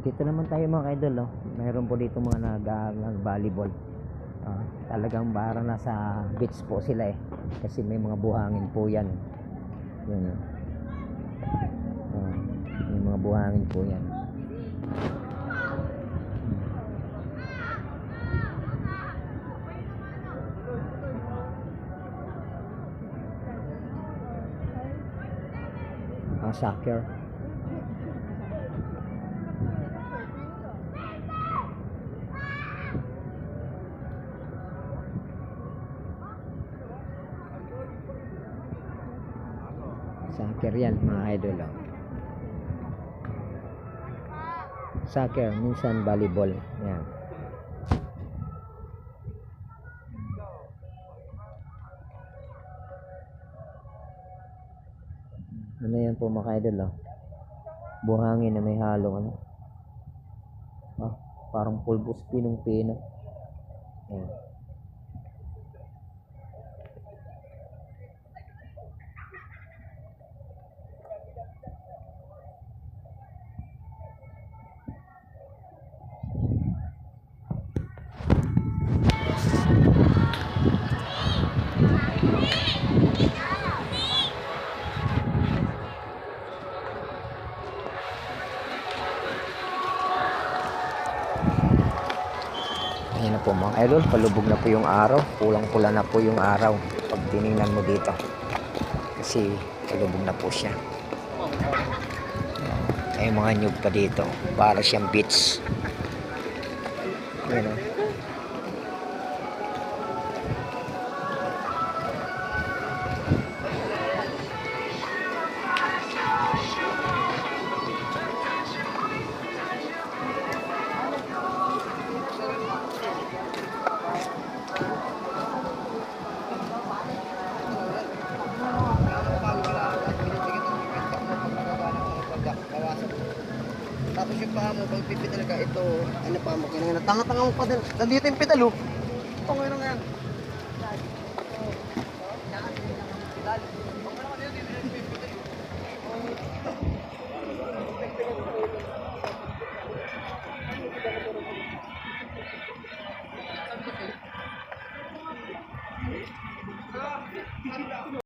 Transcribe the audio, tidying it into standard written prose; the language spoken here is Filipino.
Dito naman tayo mga idol, oh. Mayroon po dito mga nag-volleyball. Talagang parang nasa beach po sila eh. Kasi may mga buhangin po yan. Yun. May mga buhangin po yan. Soccer. Soccer yan mga idol, oh. Soccer, minsan volleyball yan. Ano yan po mga idol, oh. Buhangin na may halong parang pulbos pinong-pino. Ayan. Ayan na po mga idol, palubog na po yung araw, pulang-pula na po yung araw pag tinignan mo dito kasi palubog na po siya. May mga nyug pa dito para siyang beach. Ayan, oh. Tapos yung paa mo, pag pipit talaga, ito, ano pa mo, kailangan tanga-tanga mo pa din. Nandito yung pedal, oh. Ito ngayon nga yan.